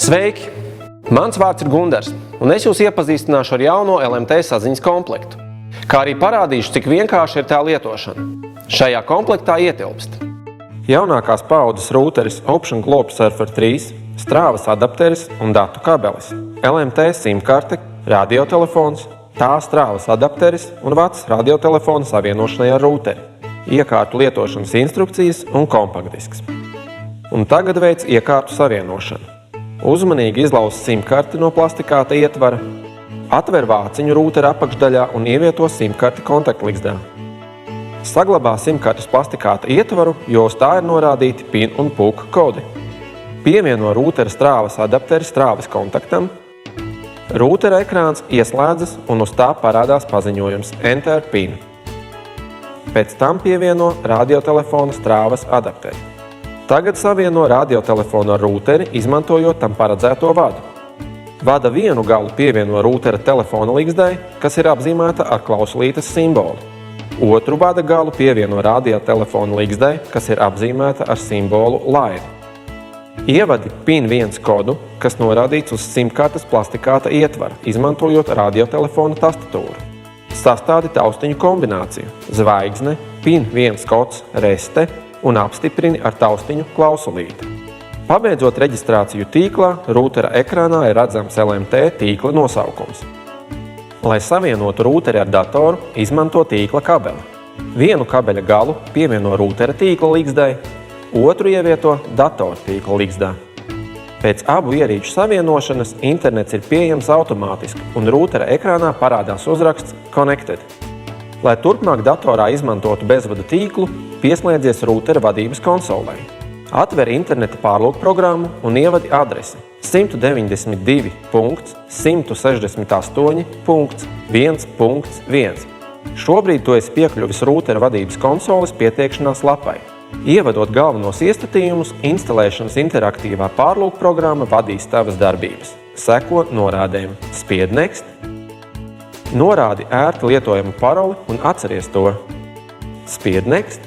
Sveiki! Mans vārds ir Gundars, un es jūs iepazīstināšu ar jauno LMT saziņas komplektu, kā arī parādīšu, cik vienkārši ir tā lietošana. Šajā komplektā ietilpst jaunākās paaudzes rūteris Option Globe Surfer 3, strāvas adapteris un datu kabelis, LMT SIM-karte, radiotelefons, tā strāvas adapteris un vats radiotelefona savienošanai ar rūteri, iekārtu lietošanas instrukcijas un kompaktdisks. Un tagad veids iekārtu savienošanu. Uzmanīgi izlauz SIM-karti no plastikāta ietvara, atver vāciņu rūtera apakšdaļā un ievieto SIM-karti kontaktligzdā. Saglabā SIM-kartes plastikāta ietvaru, jo uz tā ir norādīti PIN un PUK kodi. Pievieno rūtera strāvas adapteri strāvas kontaktam. Rūtera ekrāns ieslēdzas un uz tā parādās paziņojums Enter PIN. Pēc tam pievieno radiotelefona strāvas adapteri. Tagad savieno radiotelefonu ar rūteri, izmantojot tam paredzēto vadu. Vada vienu galu pievieno rūtera telefona ligzdai, kas ir apzīmēta ar klausulītes simbolu. Otru vada galu pievieno radiotelefona ligzdai, kas ir apzīmēta ar simbolu LIVE. Ievadi PIN 1 kodu, kas norādīts uz SIM-kartes plastikāta ietvara, izmantojot radiotelefona tastatūru. Sastādi taustiņu kombināciju zvaigzne, PIN 1 kods, reste un apstiprini ar taustiņu klausulīti. Pabeidzot reģistrāciju tīklā, rūtera ekrānā ir redzams LMT tīkla nosaukums. Lai savienotu rūteri ar datoru, izmanto tīkla kabeli. Vienu kabeļa galu pievieno rūtera tīkla ligzdai, otru ievieto datora tīkla ligzdā. Pēc abu ierīču savienošanas internets ir pieejams automātiski un rūtera ekrānā parādās uzraksts Connected. Lai turpmāk datorā izmantotu bezvadu tīklu, pieslēdzies rūtera vadības konsolei. Atver interneta pārlūkprogrammu un ievadi adresi 192.168.1.1. Šobrīd tu esi piekļuvis rūtera vadības konsoles pieteikšanās lapai. Ievadot galvenos iestatījumus, instalēšanas interaktīvā pārlūkprogramma vadīs tavas darbības. Seko norādēm. Spied Next. Norādi ērti lietojamu paroli un atceries to. Spied Next.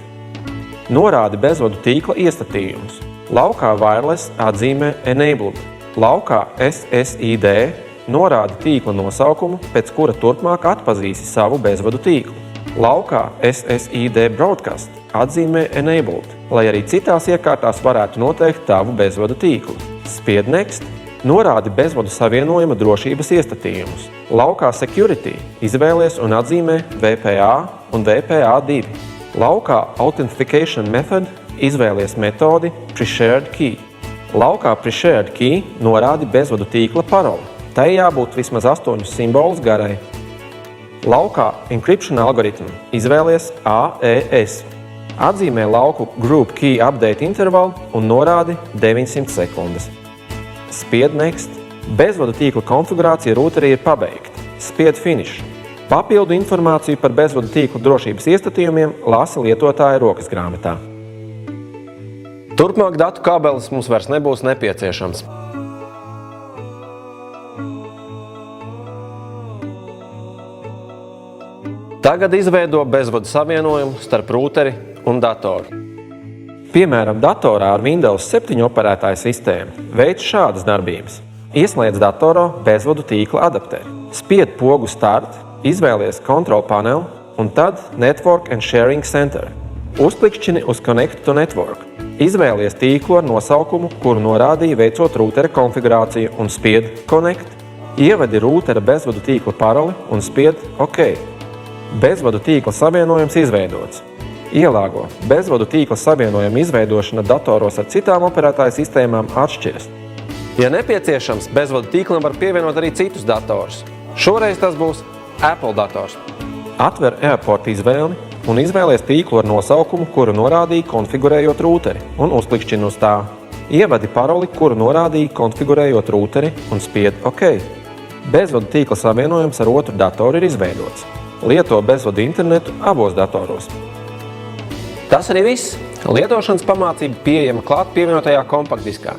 Norādi bezvadu tīkla iestatījumus. Laukā Wireless atzīmē Enabled. Laukā SSID norādi tīkla nosaukumu, pēc kura turpmāk atpazīsi savu bezvadu tīklu. Laukā SSID Broadcast atzīmē Enabled, lai arī citās iekārtās varētu noteikt tavu bezvadu tīklu. Spied Next. Norādi bezvadu savienojuma drošības iestatījumus. Laukā Security izvēlies un atzīmē VPA un VPA2. Laukā Authentication Method izvēlies metodi Pre-shared Key. Laukā Pre-shared Key norādi bezvadu tīkla paroli. Tai jābūt vismaz 8 simbolus garai. Laukā Encryption Algorithm izvēlies AES. Atzīmē lauku Group Key Update intervalu un norādi 900 sekundes. Spied Next. Bezvadu tīkla konfigurācija rūterī ir pabeigta. Spied Finish. Papildu informāciju par bezvadu tīkla drošības iestatījumiem lasi lietotāja rokas grāmatā. Turpmāk datu kabelis mums vairs nebūs nepieciešams. Tagad izveido bezvadu savienojumu starp rūteri un datoru. Piemēram, datorā ar Windows 7 operētāju sistēmu veic šādas darbības. Ieslēdz datorā bezvadu tīkla adapteri. Spied pogu Start, izvēlies Control Panel un tad Network and Sharing Center. Uzklikšķini uz Connect to Network. Izvēlies tīklu ar nosaukumu, kuru norādīja veicot rūtera konfigurāciju un spied Connect. Ievadi rūtera bezvadu tīkla paroli un spied OK. Bezvadu tīkla savienojums izveidots. Ielāgo. Bezvadu tīkla savienojuma izveidošana datoros ar citām operētāju sistēmām atšķiras. Ja nepieciešams, bezvadu tīklam var pievienot arī citus datorus. Šoreiz tas būs Apple dators. Atver Airport izvēli un izvēlies tīklu ar nosaukumu, kuru norādīja konfigurējot rūteri un uzklikšķini uz tā. Ievadi paroli, kuru norādīja konfigurējot rūteri un spied OK. Bezvadu tīkla savienojums ar otru datoru ir izveidots. Lieto bezvadu internetu abos datoros. Tas arī viss. Lietošanas pamācība pieejama klāt pievienotajā kompaktdiskā.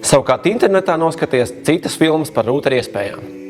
Savukārt internetā noskaties citas filmas par rūtera iespējām.